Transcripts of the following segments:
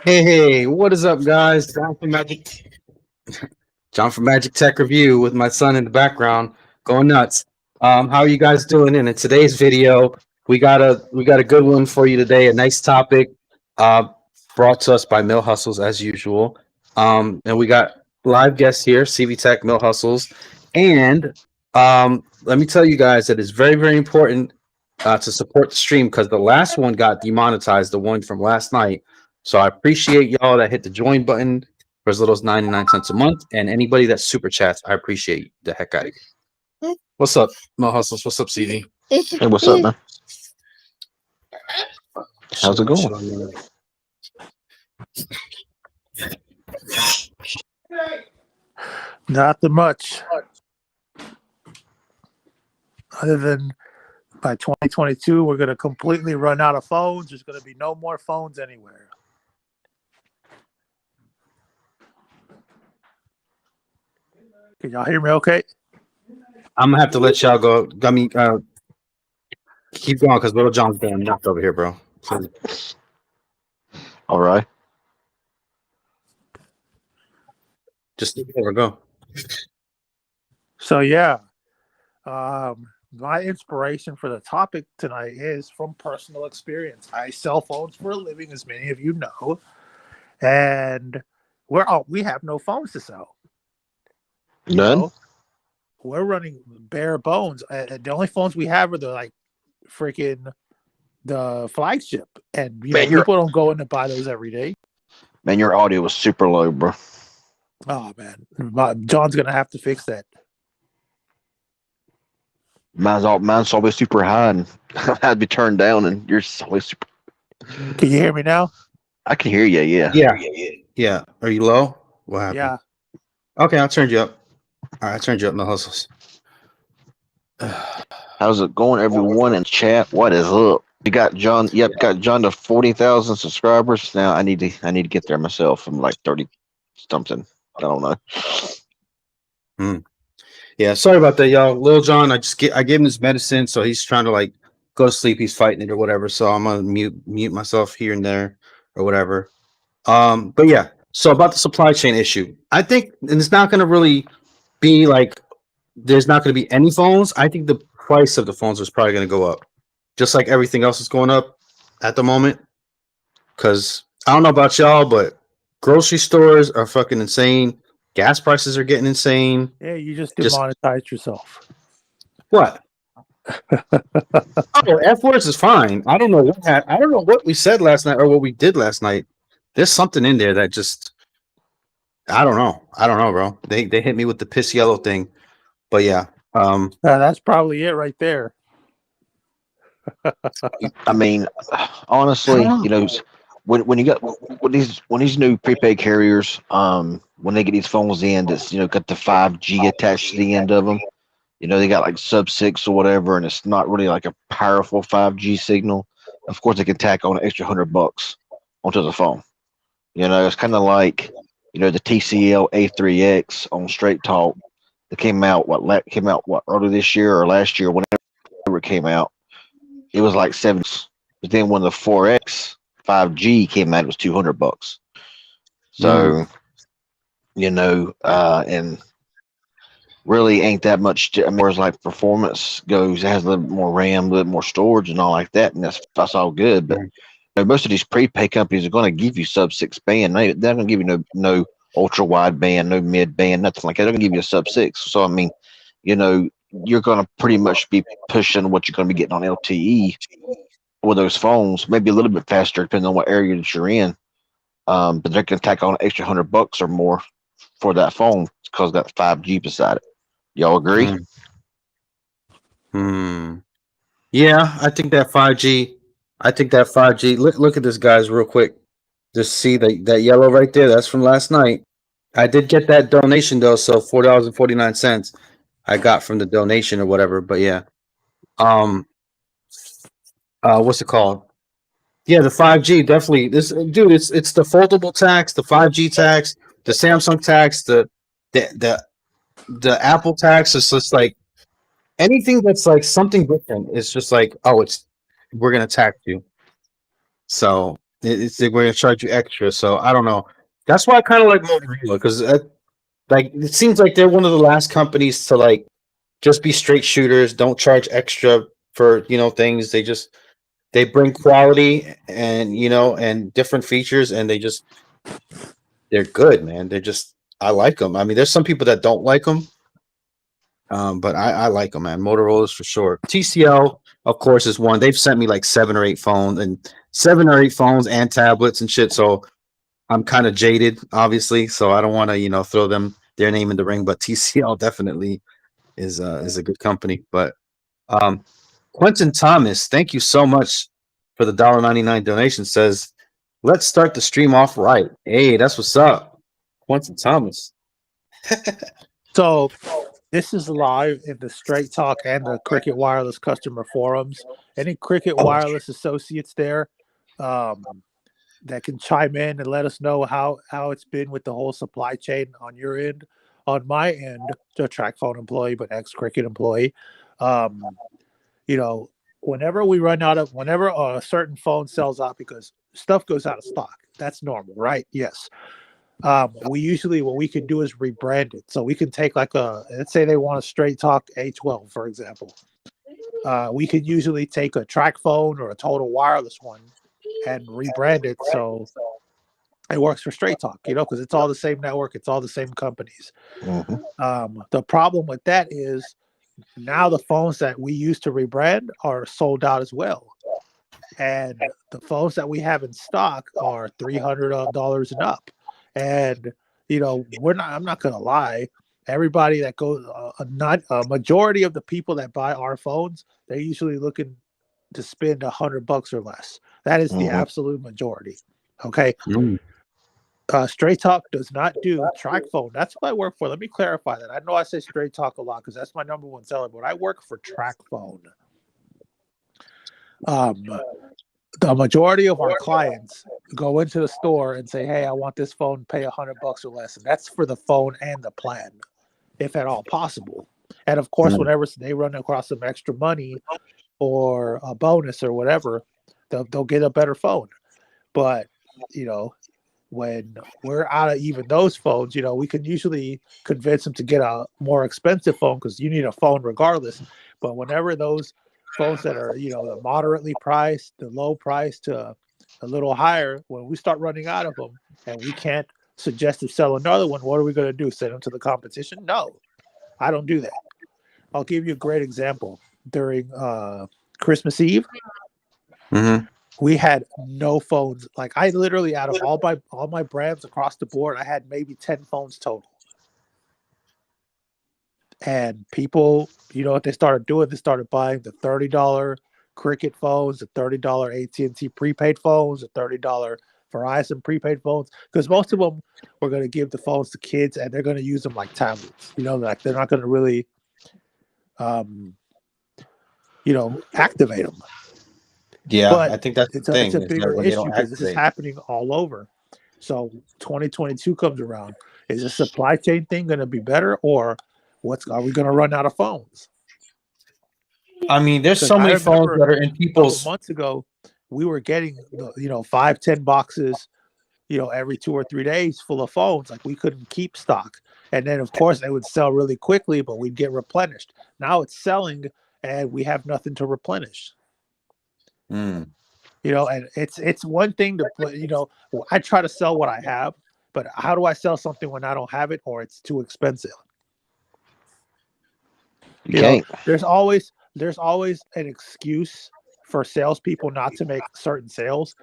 Hey, what is up, guys? John from Magic Tech Review with my son in the background, going nuts. How are you guys doing? And in today's video, we got a good one for you today. A nice topic, uh, brought to us by Mill Hustles as usual. And we got live guests here, CV Tech, Mill Hustles, and let me tell you guys that it's very, very important to support the stream because the last one got demonetized, the one from last night. So I appreciate y'all that hit the join button for as little as 99 cents a month. And anybody that super chats, I appreciate the heck out of you. What's up, Mo Hustles? What's up, CD? Hey, what's up, man? How's it going? Not that much. Other than by 2022, we're going to completely run out of phones. There's going to be no more phones anywhere. Can y'all hear me okay? I'm gonna have to let y'all go. I mean, keep going because Little John's getting knocked over here, bro. So, All right. just leave it over, go. So, yeah. My inspiration for the topic tonight is from personal experience. I sell phones for a living, as many of you know. And we have no phones to sell. None? We're running bare bones. The only phones we have are the freaking the flagship, and people don't go in and buy those every day. Man, your audio was super low, bro. Oh man, John's gonna have to fix that. Mine's always super high, and I had to be turned down, and yours always super. Can you hear me now? I can hear you. Yeah. Are you low? What happened? Yeah. Okay, I turned you up. All right, I turned you up, Mill Hustles. How's it going, everyone in chat? What is up? You got John. Yep, got John to 40,000 subscribers. Now I need to get there myself. I'm like 30 something. I don't know. Yeah, sorry about that, y'all. Lil John, I gave him this medicine, so he's trying to go to sleep. He's fighting it or whatever. So I'm gonna mute myself here and there or whatever. But yeah. So about the supply chain issue, I think, and it's not gonna really be there's not gonna be any phones. I think the price of the phones is probably gonna go up, just like everything else is going up at the moment. Because I don't know about y'all, but grocery stores are fucking insane. Gas prices are getting insane. Yeah, you just demonetized yourself. What? Oh, F words is fine. I don't know what we said last night or what we did last night. There's something in there that just I don't know, bro. They hit me with the piss yellow thing, but yeah. That's probably it right there. I mean, honestly, when these new prepaid carriers, when they get these phones in, that's got the 5G attached to the end of them. They got like sub 6 or whatever, and it's not really like a powerful 5G signal. Of course, they can tack on an extra $100 onto the phone. It's kind of like the TCL A3X on Straight Talk that came out early this year or last year, whenever it came out. It was like 7, but then when the 4X 5G came out, it was $200. So, and really ain't that much. As far as like performance goes, it has a little more RAM, a little more storage, and all like that, and that's all good. But most of these prepaid companies are going to give you sub 6 band. They're not going to give you no ultra wide band, no mid band, nothing like that. They're going to give you a sub 6. So I mean, you're going to pretty much be pushing what you're going to be getting on LTE with those phones, maybe a little bit faster depending on what area that you're in. But they're going to tack on an extra $100 or more for that phone because got 5G beside it. Y'all agree? Yeah, I think that 5G. Look at this, guys, real quick. Just see that yellow right there. That's from last night. I did get that donation though, so $4.49 I got from the donation or whatever. But yeah, what's it called? Yeah, the 5G definitely. This dude, it's the foldable tax, the 5G tax, the Samsung tax, the Apple tax. It's just like anything that's like something different. It's just like, oh, we're gonna tax you. So They're going to charge you extra. So I don't know. That's why I kind of like Motorola because like it seems like they're one of the last companies to like just be straight shooters. Don't charge extra for things. They bring quality and and different features, and they're good, man. I like them. I mean, there's some people that don't like them, but I like them, man. Motorola's for sure. TCL, of course, is one. They've sent me like 7 or 8 phones and tablets and shit. So I'm kind of jaded, obviously. So I don't want to, throw their name in the ring. But TCL definitely is a good company. But Quentin Thomas, thank you so much for the $1.99 donation. Says, let's start the stream off right. Hey, that's what's up, Quentin Thomas. So this is live in the Straight Talk and the Cricket Wireless customer forums. Any Cricket Wireless associates there that can chime in and let us know how it's been with the whole supply chain on your end. On my end, a track phone employee, but ex-Cricket employee. Whenever a certain phone sells out because stuff goes out of stock, that's normal, right? Yes. We usually, what we can do is rebrand it. So we can take let's say they want a Straight Talk A12, for example. We could usually take a track phone or a Total Wireless one and rebrand it so it works for Straight Talk, because it's all the same network, it's all the same companies. Mm-hmm. The problem with that is now the phones that we used to rebrand are sold out as well. And the phones that we have in stock are $300 and up. And I'm not gonna lie, everybody that goes not a majority of the people that buy our phones, they're usually looking to spend $100 or less. That is the absolute majority. Okay. Straight Talk does not do track phone. That's what I work for. Let me clarify that. I know I say Straight Talk a lot because that's my number one seller, but I work for track phone. The majority of our clients go into the store and say, hey, I want this phone, pay $100 or less. And that's for the phone and the plan, if at all possible. And of course, whenever they run across some extra money or a bonus or whatever, they'll get a better phone. But, when we're out of even those phones, we can usually convince them to get a more expensive phone because you need a phone regardless. But whenever those phones that are, the moderately priced, the low price to a little higher, when we start running out of them and we can't suggest to sell another one, what are we going to do? Send them to the competition? No, I don't do that. I'll give you a great example. During Christmas Eve, we had no phones. Like I literally, out of all my brands across the board, I had maybe 10 phones total. And people, what they started doing? They started buying the $30 Cricket phones, the $30 AT&T prepaid phones, the $30 Verizon prepaid phones, because most of them were going to give the phones to kids and they're going to use them like tablets. Like they're not going to really, activate them. Yeah, but I think that's the thing. It's a bigger issue because this is happening all over. So 2022 comes around. Is the supply chain thing going to be better, or are we going to run out of phones? I mean, there's so many phones that are in people's. A couple months ago, we were getting 5-10 boxes, every 2 or 3 days full of phones. Like we couldn't keep stock, and then of course they would sell really quickly, but we'd get replenished. Now it's selling, and we have nothing to replenish. And it's one thing to put, I try to sell what I have, but how do I sell something when I don't have it or it's too expensive? You can't. There's always an excuse for salespeople not to make certain sales.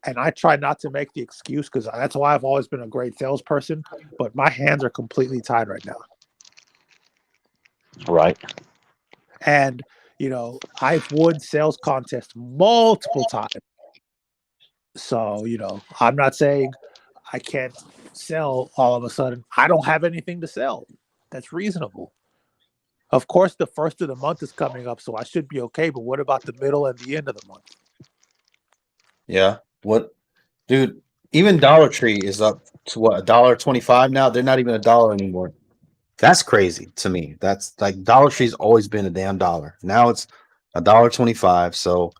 And I try not to make the excuse because that's why I've always been a great salesperson, but my hands are completely tied right now. Right. And I've won sales contests multiple times. So, I'm not saying I can't sell all of a sudden. I don't have anything to sell. That's reasonable. Of course, the first of the month is coming up, so I should be okay. But what about the middle and the end of the month? Yeah. What, dude, even Dollar Tree is up to what, $1.25 now? They're not even $1 anymore. That's crazy to me. That's like Dollar Tree's always been a damn dollar. Now it's $1.25. So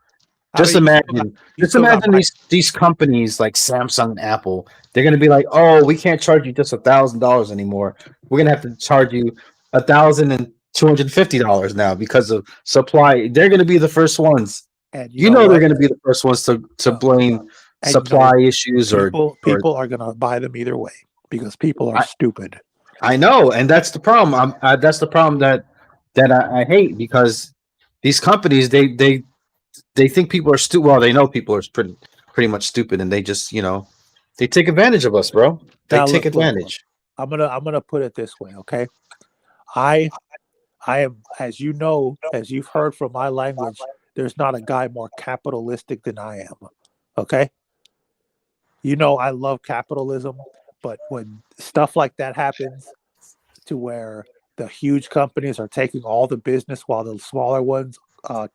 Just mean, imagine, you just still got imagine my- these companies like Samsung and Apple. They're gonna be like, oh, we can't charge you just $1,000 anymore. We're gonna have to charge you $1,250 now because of supply. They're gonna be the first ones. and You know they're what? gonna be the first ones to blame And supply issues or people are gonna buy them either way because people are I- stupid. I know, and that's the problem. That's the problem that I hate because these companies they think people are stupid. Well, they know people are pretty much stupid, and they just they take advantage of us, bro. They Now take look, advantage. I'm gonna put it this way, okay? I am, as you know, as you've heard from my language, there's not a guy more capitalistic than I am. Okay? You know I love capitalism, but when stuff like that happens to where the huge companies are taking all the business while the smaller ones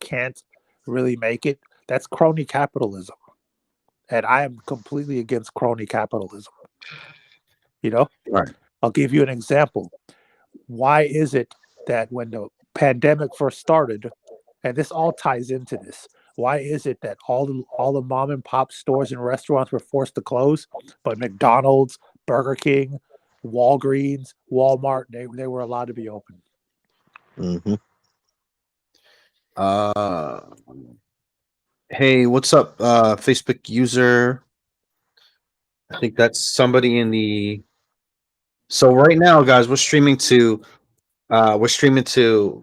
can't really make it, that's crony capitalism. And I am completely against crony capitalism. You know? Right. I'll give you an example. Why is it that when the pandemic first started, and this all ties into this, why is it that all the mom and pop stores and restaurants were forced to close, but McDonald's, Burger King, Walgreens, Walmart, they were allowed to be open? Mm-hmm. Hey, what's up, Facebook user? I think that's somebody in the. So right now, guys, we're streaming to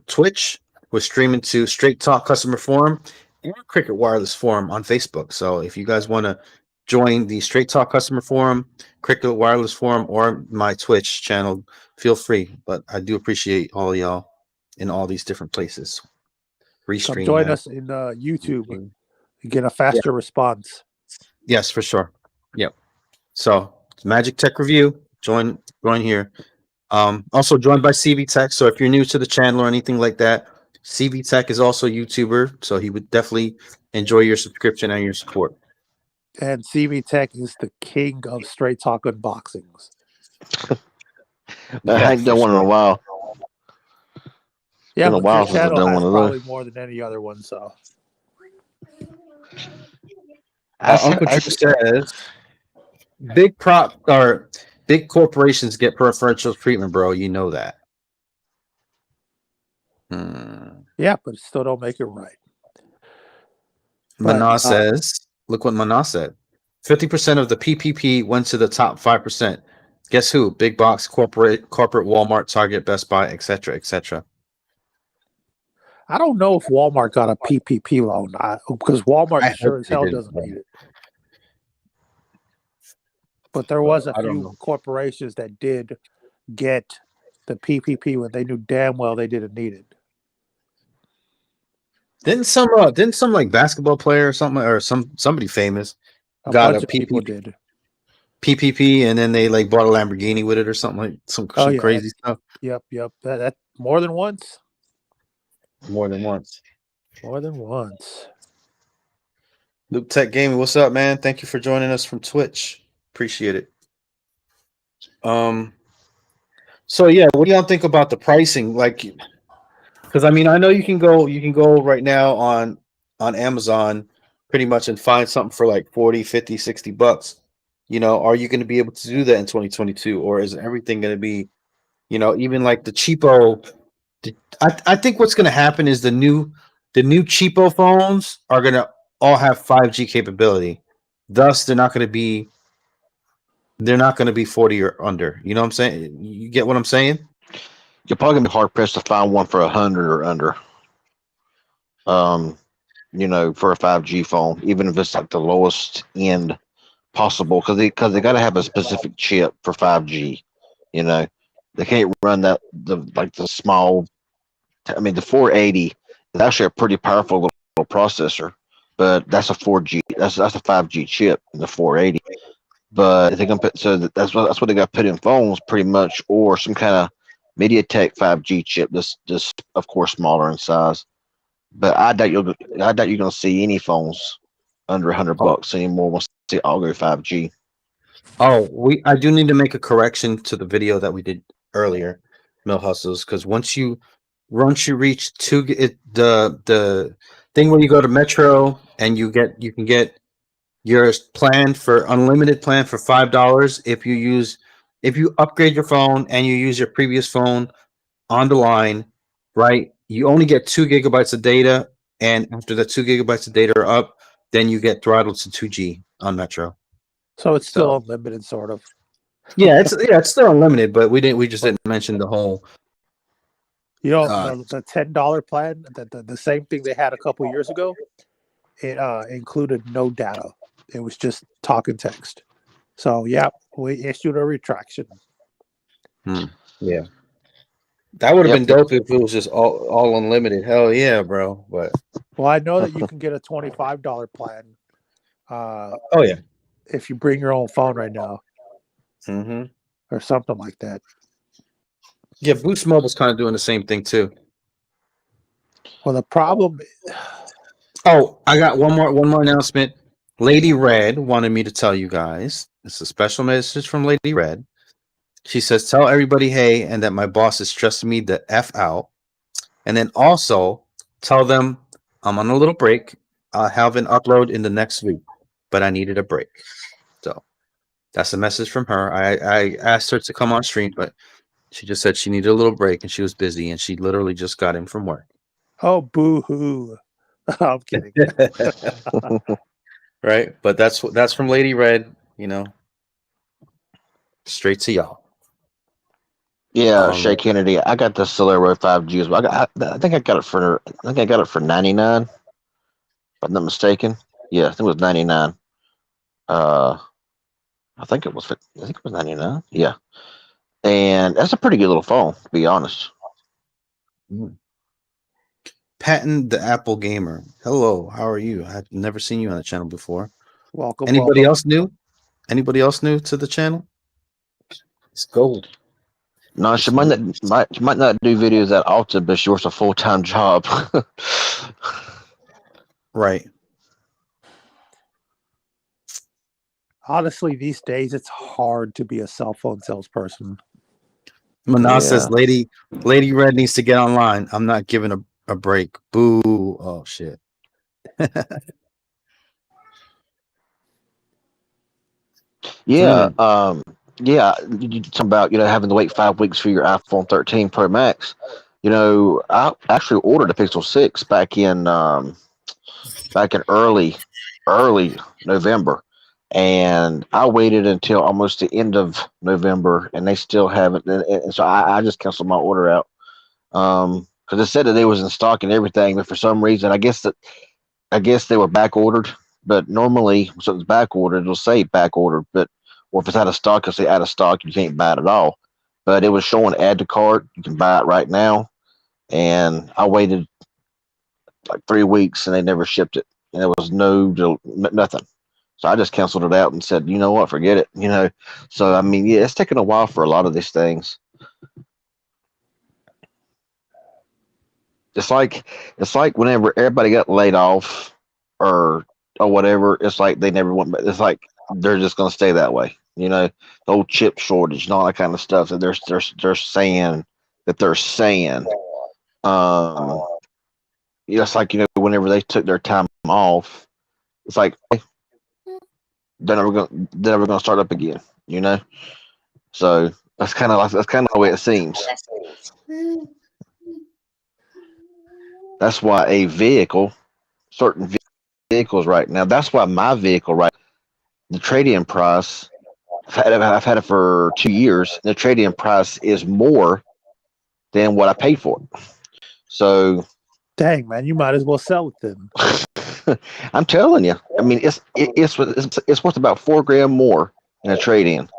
Twitch. We're streaming to Straight Talk Customer Forum and Cricket Wireless Forum on Facebook. So if you guys want to join the Straight Talk Customer Forum, Cricket Wireless Forum, or my Twitch channel, feel free. But I do appreciate all y'all in all these different places. Come join us in YouTube and get a faster response. Yes, for sure. Yep. So Magic Tech Review, join here. Also joined by CV Tech. So if you're new to the channel or anything like that, CV Tech is also a YouTuber, so he would definitely enjoy your subscription and your support. And CV Tech is the king of straight talk unboxings. I ain't done one in a while. Yeah, Been a but while your since I've channel done has one of probably those. more than any other one. So Uncle Drew says, big corporations get preferential treatment, bro. You know that. yeah, but it still don't make it right. Mana says, look what Mana said. 50% of the PPP went to the top 5%. Guess who? Big box, corporate, Walmart, Target, Best Buy, etc., etc. I don't know if Walmart got a PPP loan because Walmart I sure hope as they hell didn't, doesn't bro. need it. But there was a I don't few know. corporations that did get the PPP when they knew damn well they didn't need it. Didn't some like basketball player or something or somebody famous A got bunch a of people did. PPP and then they like bought a Lamborghini with it or something like some yeah. crazy stuff Yep. That more than once. more than once. More than once. Luke Tech Gaming, what's up, man? Thank you for joining us from Twitch. Appreciate it. So yeah, what do y'all think about the pricing? Like, because I mean, I know you can go right now on Amazon pretty much and find something for like 40, 50, 60 bucks. Are you going to be able to do that in 2022, or is everything going to be, even like the cheapo? I think what's going to happen is the new cheapo phones are going to all have 5G capability. Thus, they're not going to be 40 or under. You know what I'm saying? You get what I'm saying? You're probably gonna be hard pressed to find one for 100 or under. For a 5G phone, even if it's like the lowest end possible, because they got to have a specific chip for 5G. They can't run the small. I mean, the 480 is actually a pretty powerful little processor, but that's a 4G. That's a 5G chip in the 480. But if they can that's what they got put in phones pretty much, or some kind of MediaTek 5G chip. Just of course smaller in size. But I doubt you're gonna see any phones under $100 anymore once they all go 5G. Oh, I do need to make a correction to the video that we did earlier, Mill Hustles, because once you reach the thing where you go to Metro and you can get your plan for unlimited plan for $5 if you upgrade your phone and you use your previous phone on the line, right? You only get 2 gigabytes of data, and after the 2 gigabytes of data are up, then you get throttled to 2G on Metro. So it's still So- unlimited, sort of. It's still unlimited, but we just didn't mention the whole. You know, Uh, the $10 plan, the same thing they had a couple years ago. It included no data. It was just talk and text. So yeah, we issued a retraction. Yeah, that would have Yep. been dope if it was just all unlimited. Hell yeah, bro! But Well, I know that you can get a $25 plan oh yeah, if you bring your own phone right now mm-hmm. or something like that. Yeah, Boost Mobile's kind of doing the same thing too. Well, the problem, Oh, I got one more announcement. Lady Red wanted me to tell you guys. It's a special message from Lady Red. She says, "Tell everybody hey, and that my boss is stressing me the f out, and then also tell them I'm on a little break. I'll have an upload in the next week, but I needed a break." So that's a message from her. I asked her to come on stream, but she just said she needed a little break and she was busy, and she literally just got in from work. oh, boo hoo. I'm kidding. Right, but that's from Lady Red. You know, straight to y'all. Yeah, Shay Kennedy. I got the Solero 5G as well. I think I got it for 99. If I'm not mistaken. Yeah, I think it was 99. I think it was 99. Yeah, and that's a pretty good little phone, to be honest. Patton the Apple Gamer. Hello, how are you? I've never seen you on the channel before. Welcome. Anybody welcome. else new? Anybody else new to the channel? It's gold. No, she might not do videos that often, but she works a full-time job. Right. Honestly, these days it's hard to be a cell phone salesperson. Manas says Yeah. Lady Red needs to get online. I'm not giving a break. Boo. Oh shit. Yeah, yeah. You talking about having to wait 5 weeks for your iPhone 13 Pro Max? I actually ordered a Pixel 6 back in early November, and I waited until almost the end of November, and they still haven't. And so I just canceled my order out because it said that they was in stock and everything, but for some reason, I guess they were back ordered. But normally, so it's back ordered, it'll say back ordered, but or if it's out of stock, it'll say out of stock. You can't buy it at all. But it was showing add to cart. You can buy it right now, and I waited like 3 weeks, and they never shipped it, and there was nothing. So I just canceled it out and said, you know what, forget it. So I mean, yeah, it's taken a while for a lot of these things. It's like whenever everybody got laid off or whatever, it's like they never went back. It's like they're just gonna stay that way. The whole chip shortage and all that kind of stuff that they're saying that they're saying. It's like whenever they took their time off, it's like they're never gonna start up again. So that's kind of the way it seems. That's why certain vehicles right now, that's why my vehicle, right, the trade-in price, I've had it for 2 years. The trade-in price is more than what I paid for it. So, Dang, man, you might as well sell it then. I'm telling you, I mean, it's worth about $4,000 more in a trade-in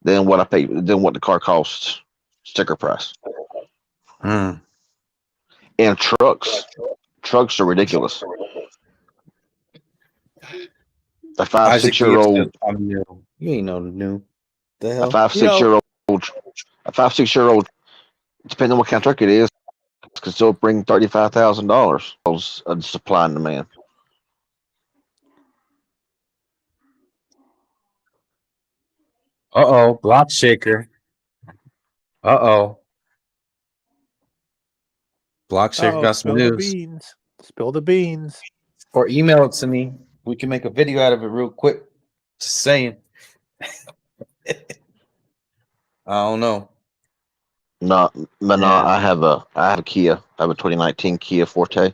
than what I paid, than what the car costs sticker price. Mm. And trucks are ridiculous. A 5, Isaac 6 year old, I'm new. You ain't no new. The a hell? 5, 6 year old, depending on what kind of truck it is, can still bring $35,000 of supply and demand. Uh-oh, block shaker. Uh-oh. Block shaker got some Spill the news. beans. Spill the beans. Or email it to me. We can make a video out of it real quick. Just saying. I don't know. No, but no, Yeah. I have a Kia. I have a 2019 Kia Forte.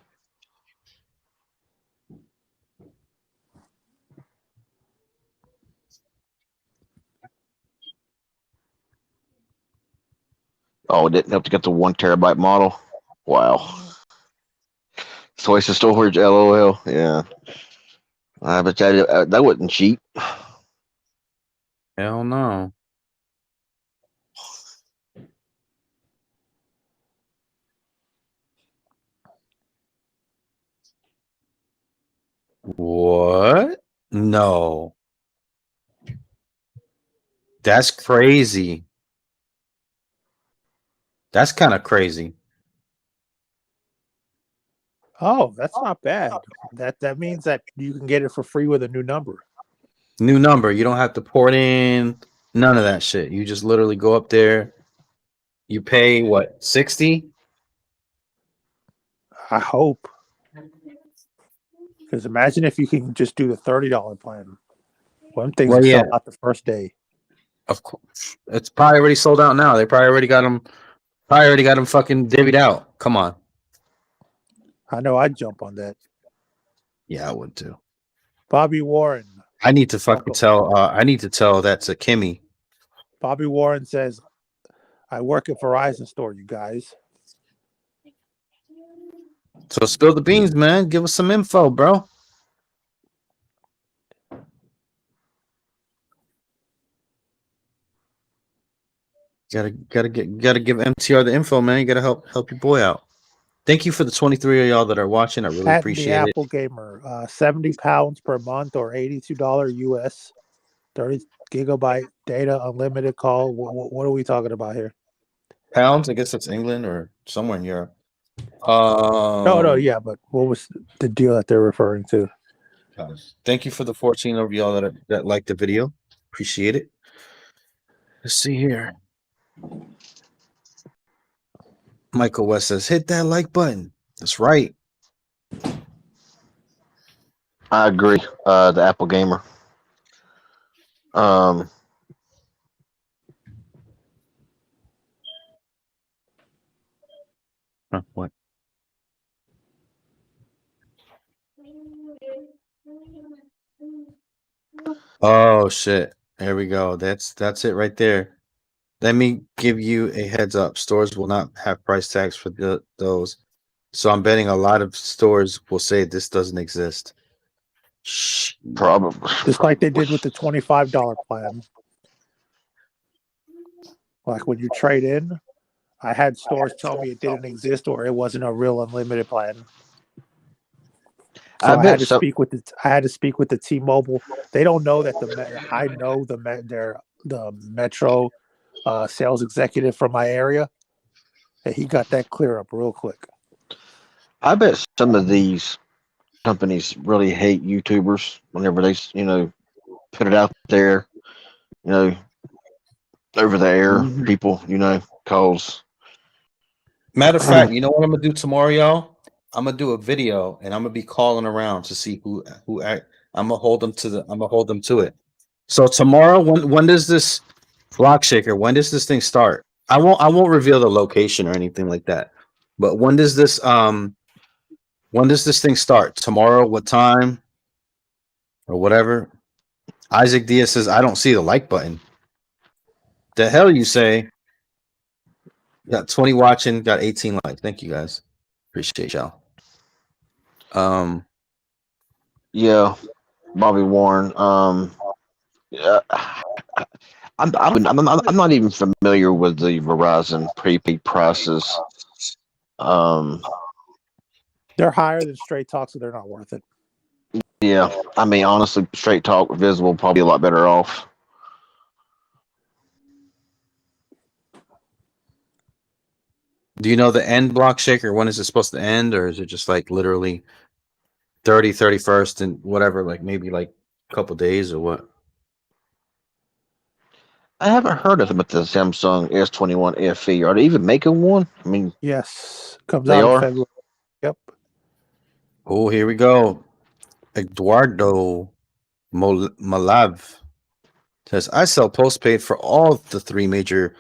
Oh, it didn't have to get the 1 terabyte model. Wow. Twice the storage, LOL. Yeah. But that wasn't cheap. Hell no. What? No. That's crazy. That's kind of crazy. Oh, that's not bad. That means that you can get it for free with a new number. New number. You don't have to port in none of that shit. You just literally go up there. You pay what, 60? I hope. Because imagine if you can just do the $30 plan. One thing Well, yeah. sell out the first day. Of course. It's probably already sold out now. They probably already got them fucking divvied out. Come on. I know I'd jump on that. Yeah, I would too. Bobby Warren. I need to fucking tell that to Kimmy. Bobby Warren says, I work at Verizon store, you guys. So spill the beans, man. Give us some info, bro. Gotta give MTR the info, man. You gotta help your boy out. Thank you for the 23 of y'all that are watching. I really Pat appreciate the it. Apple Gamer, 70 pounds per month or $82 US, 30 gigabyte data, unlimited call. What are we talking about here? Pounds, I guess that's England or somewhere in Europe. No, yeah, but what was the deal that they're referring to? Thank you for the 14 of y'all that liked the video. Appreciate it. Let's see here. Michael West says, hit that like button. That's right. I agree. The Apple Gamer. What? Oh shit. Here we go. That's it right there. Let me give you a heads up. Stores will not have price tags for those. So I'm betting a lot of stores will say this doesn't exist. Shh. Probably. Just like they did with the $25 plan. Like when you trade in, I had stores tell me it didn't exist or it wasn't a real unlimited plan. So I had to speak with the T-Mobile. They don't know that I know the Metro sales executive from my area. And he got that clear up real quick. I bet some of these companies really hate YouTubers whenever they, put it out there, over the air, people, calls. Matter of fact, you know what I'm gonna do tomorrow, y'all? I'm gonna do a video and I'm gonna be calling around to see who I'm gonna hold them to it. So tomorrow, when does this Block Shaker? When does this thing start? I won't reveal the location or anything like that. But when does this thing start? Tomorrow? What time? Or whatever. Isaac Diaz says, I don't see the like button. The hell you say? Got 20 watching, got 18 likes. Thank you guys. Appreciate y'all. Yeah, Bobby Warren. Yeah, I'm not even familiar with the Verizon prepaid prices. They're higher than Straight Talk, so they're not worth it. Yeah, I mean, honestly, Straight Talk Visible probably a lot better off. Do you know the end Block Shaker? When is it supposed to end? Or is it just like literally 31st and whatever, like maybe like a couple days or what? I haven't heard of them at the Samsung S21 FE. Are they even making one? I mean, Yes, comes they out are? in February. Yep. Oh, here we go. Eduardo Malav says, I sell postpaid for all the three major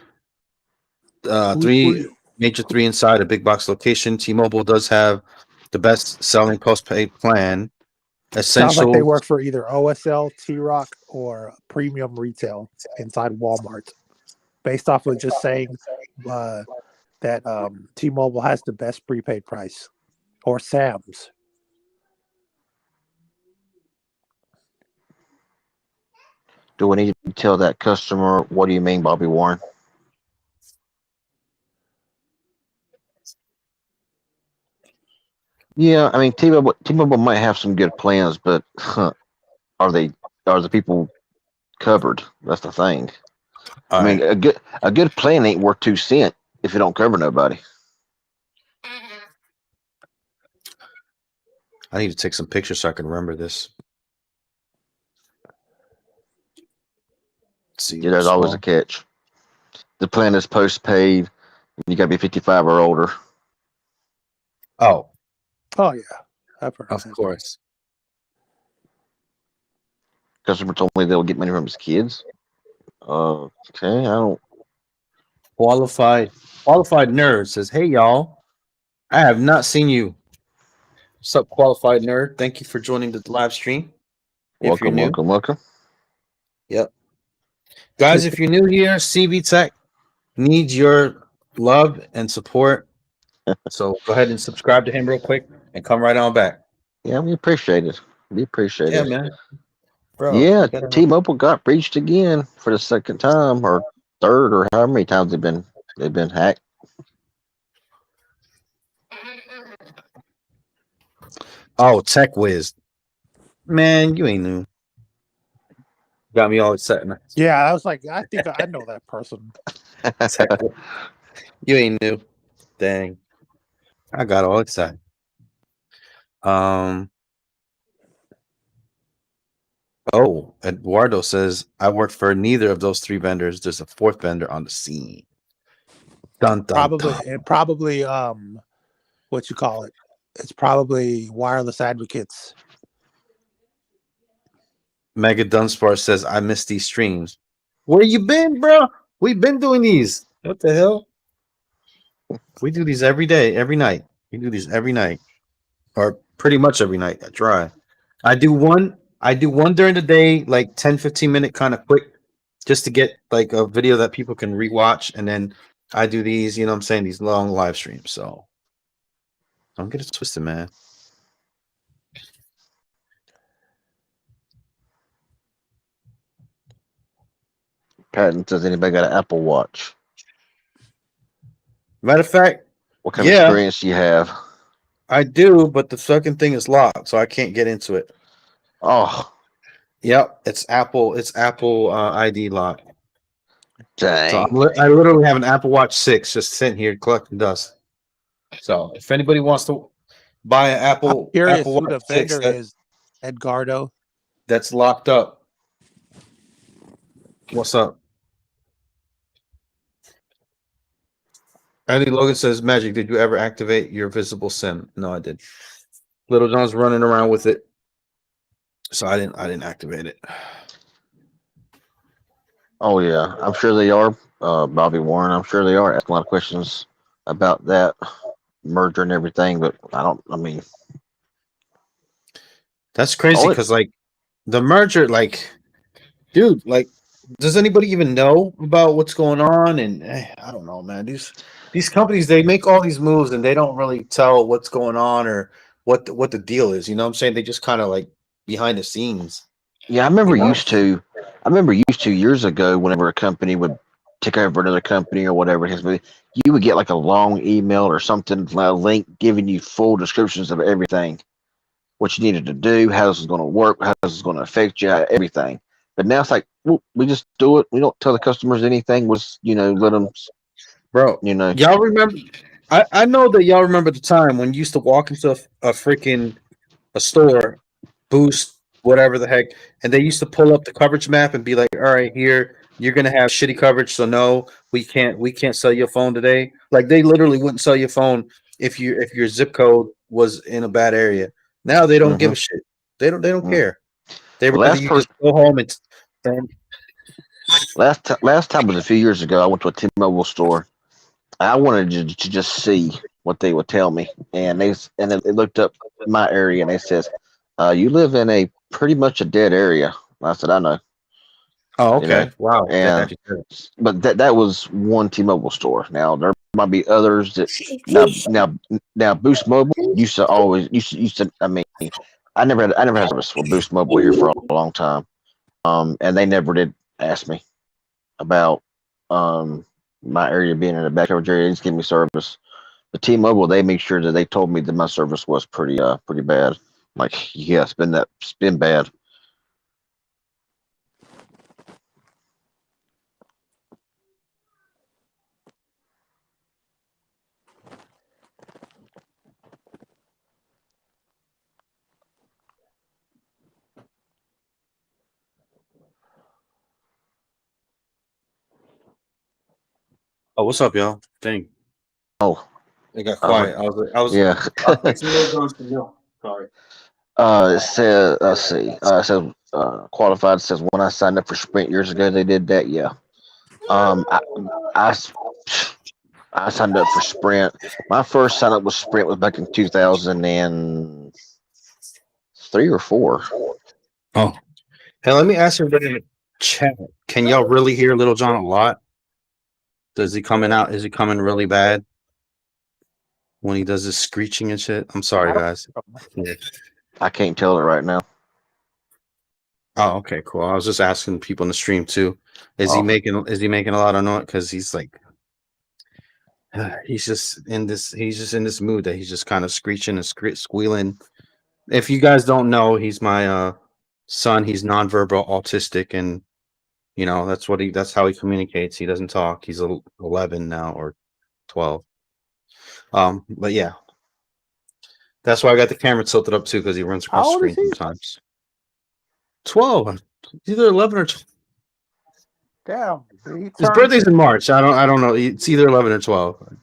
three inside a big box location. T-Mobile does have the best selling postpaid plan. Sounds like they Essential. work for either OSL, T-Rock, or Premium Retail inside Walmart. Based off of just saying that T-Mobile has the best prepaid price, or Sam's. Do we need to tell that customer what do you mean, Bobby Warren? Yeah, I mean T-Mobile might have some good plans, but are the people covered? That's the thing. All I mean, right. a good plan ain't worth 2 cents if it don't cover nobody. I need to take some pictures so I can remember this. Let's see. Yeah, there's always a catch. The plan is postpaid. You got to be 55 or older. Oh, Oh yeah, I've heard of that. course. Customer told me they'll get money from his kids. Okay, I don't. Qualified nerd says, "Hey y'all, I have not seen you. What's up, qualified nerd? Thank you for joining the live stream. If you're new, Welcome. yep, guys. If you're new here, CB Tech needs your love and support. So go ahead and subscribe to him real quick and come right on back. Yeah, we appreciate it. We appreciate Yeah, it. man. Bro, Yeah, you gotta- T-Mobile got breached again for the second time or third or however many times they've been hacked. Oh, Tech Whiz, man, you ain't new. Got me all excited. Yeah, I was like, I think I know that person. Tech Whiz. You ain't new. Dang, I got all excited. Oh, Eduardo says, I work for neither of those three vendors. There's a fourth vendor on the scene. Dun, dun, dun. Probably what you call it? It's probably Wireless Advocates. Mega Dunspar says, I miss these streams. Where you been, bro? We've been doing these. What the hell? We do these every day, every night. We do these every night. Or pretty much every night. I try. I do one during the day, like 10, 15-minute kind of quick, just to get like a video that people can rewatch. And then I do these, you know what I'm saying, these long live streams. So don't get it twisted, man. Patton says, anybody got an Apple Watch? Matter of fact, What kind of experience do you have? I do, but the fucking thing is locked, so I can't get into it. Oh, Yep, it's Apple ID lock. dang. So I literally have an Apple Watch 6 just sitting here collecting dust. So if anybody wants to buy an Apple Curious Apple who Watch the 6 vendor is, Edgardo. that's locked up. What's up? Andy Logan says, Magic, did you ever activate your visible SIM? No, I did. Little John's running around with it. So I didn't activate it. Oh yeah, I'm sure they are, Bobby Warren. I'm sure they are asking a lot of questions about that merger and everything, but I mean, that's crazy because like the merger, like, dude, like, does anybody even know about what's going on? And I don't know, man. These companies, they make all these moves and they don't really tell what's going on or what the deal is. You know what I'm saying? They just kind of like behind the scenes. yeah, I remember used to years ago whenever a company would take over another company or whatever it is, you would get like a long email or something, a link giving you full descriptions of everything, what you needed to do, how this is going to work, how this is going to affect you, everything. But now it's like, well, we just do it. We don't tell the customers anything. We just, let them, Bro, y'all remember? I know that y'all remember the time when you used to walk into a freaking store, Boost, whatever the heck, and they used to pull up the coverage map and be like, all right, here you're gonna have shitty coverage, so no, we can't sell your phone today. Like they literally wouldn't sell your phone if your zip code was in a bad area. Now they don't give a shit. They don't Mhm. care. They The rather last you person, just go home and last time was a few years ago. I went to a T-Mobile store. I wanted to just see what they would tell me, and they looked up my area and they says, "You live in a pretty much a dead area." I said, "I know," oh, you know, okay. Wow. They and had you covered. but that was one T-Mobile store. Now there might be others that now Boost Mobile used to always used to. I mean, I never had service with Boost Mobile here for a long time. And they never did ask me about my area being in a bad coverage area. They just give me service. But T-Mobile, they make sure that they told me that my service was pretty bad. Like, yeah, it's been bad. Oh, what's up, y'all? Dang, Oh, it got I was like, quiet. yeah. I was fixing Lil John's some milk. Sorry. It says, let's see. It says qualified. It says when I signed up for Sprint years ago, they did that. Yeah. Um, I, I s- I signed up for Sprint. My first sign up with Sprint was back in 2003 or four. Oh, hey, let me ask everybody in the chat. Can y'all really hear Little John a lot? Does he coming out? Is he coming really bad when he does this screeching and shit? I'm sorry, I don't guys. know. Yeah. I can't tell it right now. Oh, okay, cool. I was just asking people in the stream too. Is he Oh, making a lot of noise? Because he's like he's just in this mood that he's just kind of screeching and squealing. If you guys don't know, he's my son. He's nonverbal autistic, and that's how he communicates. He doesn't talk. He's 11 now or 12. But yeah, that's why I got the camera tilted up too, because he runs across How the old is screen he? sometimes. 12. Either 11 or 12. Damn, he His turned. birthday's in March. I don't know. It's either 11 or 12.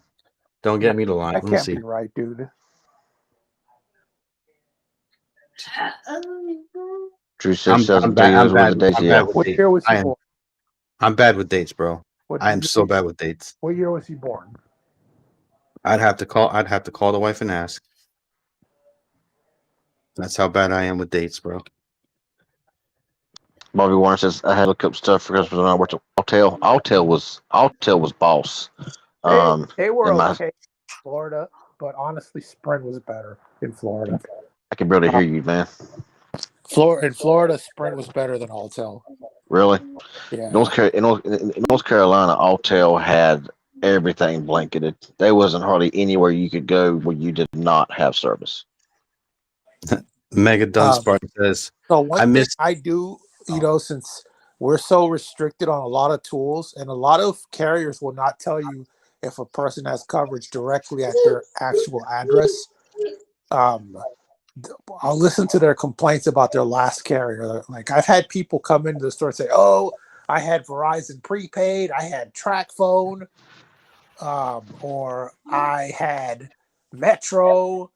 Don't No, get me to lie. that Let me can't see. be right, dude. Drew says she doesn't tell bad. you those were the days. I'm bad Yeah. with What dates. year was he born? I'm bad with dates, bro. What I am so bad with dates. What year was he born? I'd have to call the wife and ask. That's how bad I am with dates, bro. Bobby Warren says I had to look up stuff for Christmas when I worked at Alltel. Alltel was boss. They were And my okay in Florida, but honestly, Sprint was better in Florida. I can barely hear you, man. In Florida, Sprint was better than Alltel. Really? Yeah. In North Carolina, Alltel had everything blanketed. There wasn't hardly anywhere you could go where you did not have service. Mega Dunspark says, So I one thing miss. I do, since we're so restricted on a lot of tools, and a lot of carriers will not tell you if a person has coverage directly at their actual address. I'll listen to their complaints about their last carrier. Like I've had people come into the store and say, "Oh, I had Verizon prepaid, I had Track Phone, or I had Metro."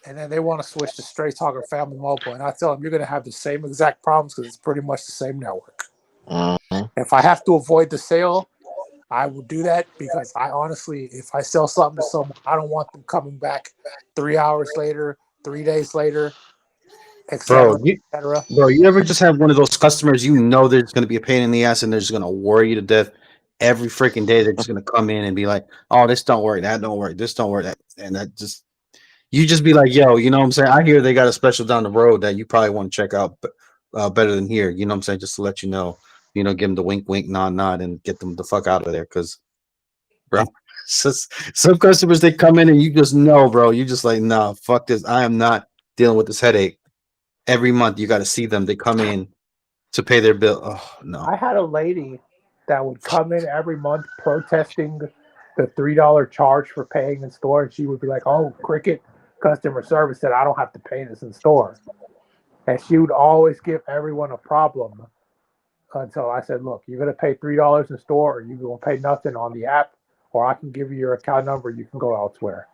And then they want to switch to Straight Talk or Family Mobile. And I tell them, you're going to have the same exact problems because it's pretty much the same network. Mm-hmm. If I have to avoid the sale, I will do that because I honestly, if I sell something to someone, I don't want them coming back 3 hours later, 3 days later, Bro, etc., etc. you ever just have one of those customers there's going to be a pain in the ass and they're just going to worry you to death every freaking day? They're just going to come in and be like, "Oh, this don't work, that don't work, this don't work, that," and that just you just be like, "Yo, you know what I'm saying? I hear they got a special down the road that you probably want to check out, better than here." You know what I'm saying? Just to let you know, give them the wink, wink, nod, nod, and get them the fuck out of there. Because, bro, some customers they come in and you just know, bro, you just like, "Nah, fuck this. I am not dealing with this headache." Every month you got to see them. They come in to pay their bill. Oh no. I had a lady that would come in every month protesting the $3 charge for paying in store, and she would be like, "Oh, Cricket customer service said I don't have to pay this in store," and she would always give everyone a problem until I said, "Look, you're going to pay $3 in store, or you're going to pay nothing on the app, or I can give you your account number. You can go elsewhere."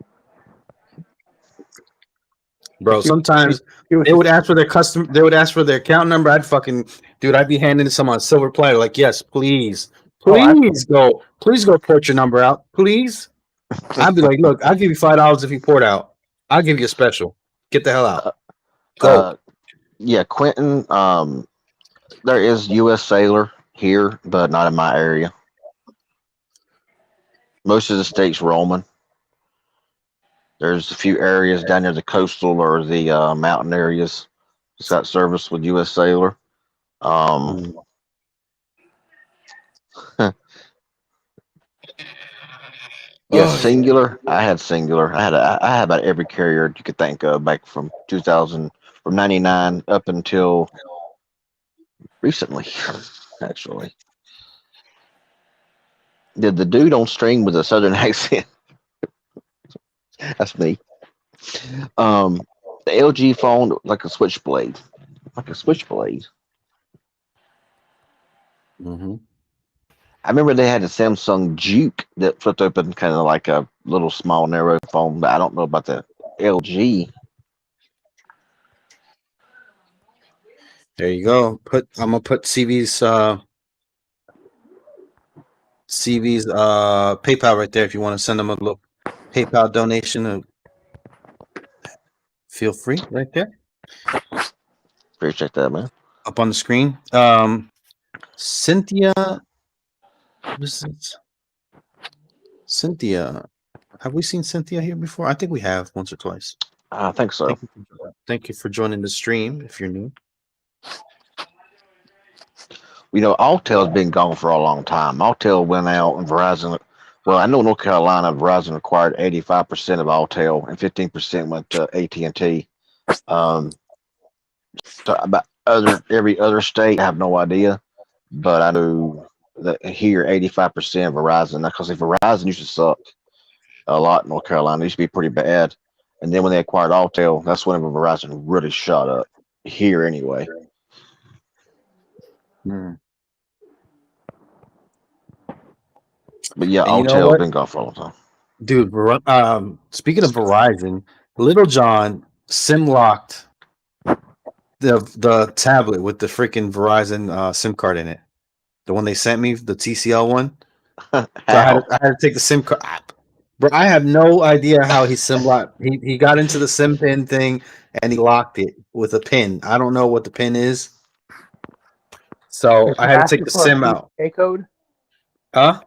Bro, sometimes He was they would ask for their custom. They would ask for their account number. I'd be handing it to someone on silver platter. Like, yes, please, Oh, I- please go port your number out, please. I'd be like, look, I'll give you $5 if you port out. I'll give you a special. Get the hell out. Go. Yeah, Quentin. There is U.S. Sailor here, but not in my area. Most of the state's Roman. There's a few areas down near the coastal or the mountain areas. It's got service with U.S. Sailor. Yeah, Oh, Singular. I had Singular. I had about every carrier you could think of back from 2000, from 99 up until recently, actually. Did the dude on stream with a southern accent? That's me. The LG phone, like a switchblade. Like a switchblade. Mhm. I remember they had a Samsung Juke that flipped open kind of like a little small narrow phone, but I don't know about the LG. There you go. I'm gonna put CV's PayPal right there if you want to send them a little PayPal donation. Feel free right there Appreciate that, man. up on the screen. Cynthia, this is Cynthia. Have we seen Cynthia here before? I think we have once or twice. I think so. Thank you for joining the stream if you're new. You know, Alltel's been gone for a long time. Alltel went out and Verizon. Well, I know North Carolina, Verizon acquired 85% of Alltel and 15% went to AT&T. So about every other state, I have no idea, but I know that here 85% Verizon. Because Verizon used to suck a lot in North Carolina. It used to be pretty bad, and then when they acquired Alltel, that's when Verizon really shot up here anyway. But yeah, And you know Alltel's what? been gone for a long time. Dude, speaking of Verizon, Little John SIM locked the tablet with the freaking Verizon SIM card in it. The one they sent me, the TCL one. So I had to take the SIM card. Bro, I have no idea how he SIM locked. He got into the SIM pin thing and he locked it with a pin. I don't know what the pin is. So I had to take the SIM out. PUK code? Huh?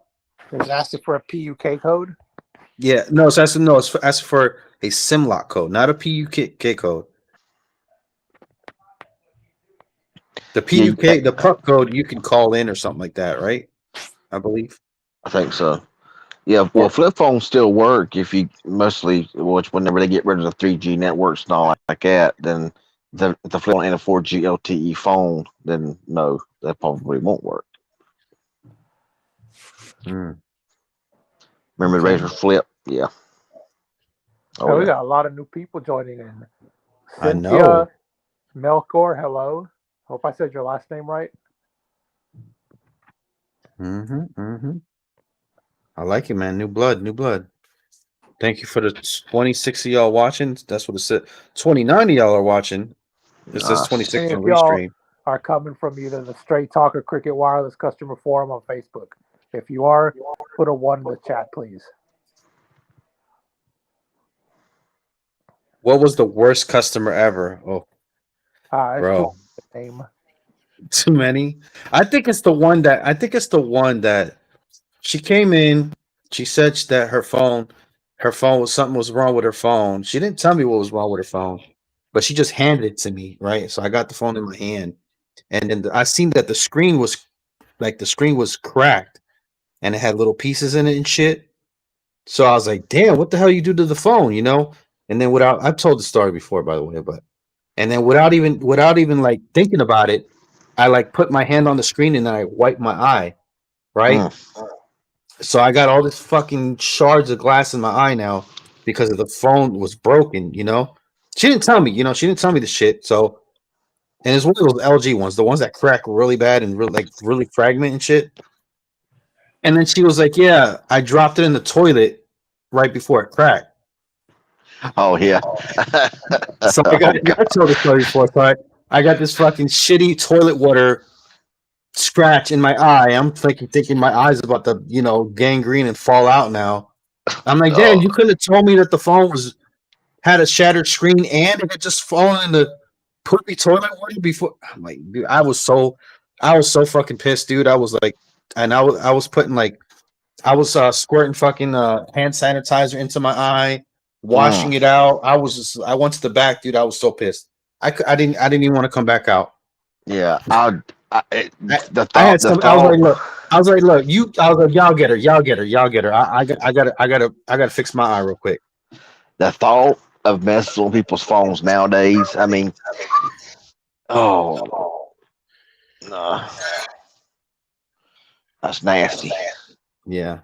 It's asking for a PUK code? Yeah, no, it's asking for a SIM lock code, not a PUK code. The PUK, the puck code, you can call in or something like that, right? I believe. I think so. Yeah, well, flip phones still work if you whenever they get rid of the 3G networks and all like that, then the flip phone and a 4G LTE phone, then no, that probably won't work. Remember the Razor Flip? Yeah. We got a lot of new people joining in. I know. Melkor, hello. Hope I said your last name right. I like it, man. New blood. Thank you for the 26 of y'all watching. That's what it said. 29 of y'all are watching. It says 26 on Restream. Are coming from either the Straight Talker Cricket Wireless Customer Forum on Facebook. If you are, put a 1 in the chat, please. What was the worst customer ever? Oh, bro. Name. Too many. I think it's the one that she came in. She said that her phone something was wrong with her phone. She didn't tell me what was wrong with her phone, but she just handed it to me, right? So I got the phone in my hand, and then I seen that the screen was cracked, and it had little pieces in it and shit. So I was like, "Damn, what the hell you do to the phone?" You know? And then I've told the story before, by the way, and then without even like thinking about it, I like put my hand on the screen and then I wiped my eye, right? So I got all this fucking shards of glass in my eye now because of the phone was broken, you know? She didn't tell me, she didn't tell me the shit. So, and it's one of those LG ones, the ones that crack really bad and really fragment and shit. And then she was like, "Yeah, I dropped it in the toilet right before it cracked." Oh yeah. So I got, Oh, God. I told the story before. So I got this fucking shitty toilet water scratch in my eye. I'm thinking my eye's about to, gangrene and fall out now. I'm like, Dad, Oh, you couldn't have told me that the phone had a shattered screen and it had just fallen in the poopy toilet water before. I'm like, dude, I was so fucking pissed, dude. I was like, and I was putting like, I was squirting fucking hand sanitizer into my eye, washing it out. I went to the back, dude. I was so pissed. I didn't even want to come back out. yeah. I, The I thought, had the some. thought, I was like, look, you. I was like, y'all get her, y'all get her, y'all get her. I gotta fix my eye real quick. the thought of messing with people's phones nowadays. I mean, oh, no, that's nasty. Yeah,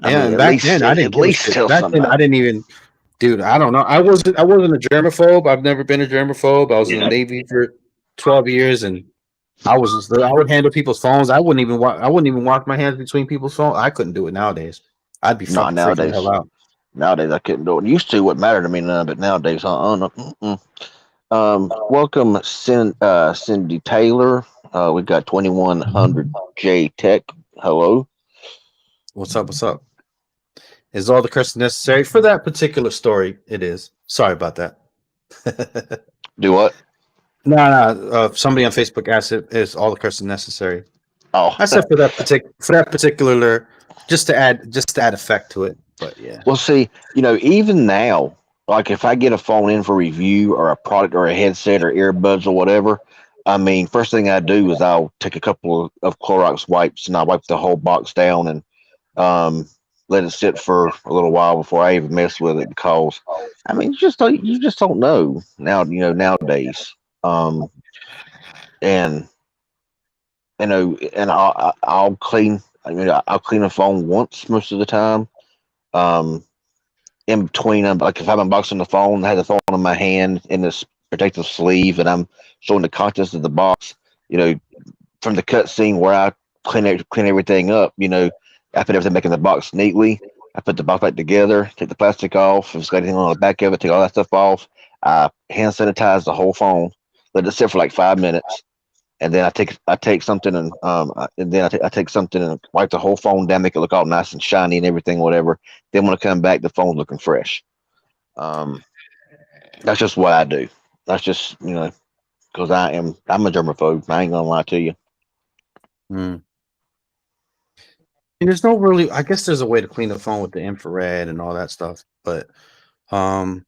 I yeah. mean, And back then, I didn't at give a least shit. tell Back then, I somebody. didn't even. Dude, I don't know. I wasn't a germaphobe. I've never been a germaphobe. I was in the Navy for 12 years, and I would handle people's phones. I wouldn't even wash my hands between people's phones. I couldn't do it nowadays. I'd be Not fucking freaking the nowadays. hell out. Nowadays, I couldn't do it. Used to, wouldn't matter to me none, but nowadays, no. Mm-mm. Welcome, Cindy Taylor. We got 2100 J Tech. Hello. What's up? What's up? Is all the cursing necessary for that particular story? It is. Sorry about that. Do what? No, no. Somebody on Facebook asked it, is all the cursing necessary? Oh, I said for that particular, just to add effect to it. But yeah. well, see, even now, like if I get a phone in for review or a product or a headset or earbuds or whatever, I mean, first thing I do is I'll take a couple of Clorox wipes and I wipe the whole box down and um, let it sit for a little while before I even mess with it because, I mean, you just don't know now, nowadays. Um, and and I'll clean. I mean, I'll clean a phone once most of the time. Um, in between them, like if I'm unboxing the phone, I have the phone in my hand in this protective sleeve, and I'm showing the contents of the box. You know, from the cut scene where I clean everything up. I put everything back in the box neatly. I put the box back together, take the plastic off. If it's got anything on the back of it, take all that stuff off. I hand sanitize the whole phone. Let it sit for like 5 minutes, and then I take something and then I take something and wipe the whole phone down, make it look all nice and shiny and everything, whatever. Then when I come back, the phone's looking fresh. Um, that's just what I do. That's just because I'm a germaphobe. I ain't gonna lie to you. Mm. And there's no really. I guess there's a way to clean the phone with the infrared and all that stuff. But um,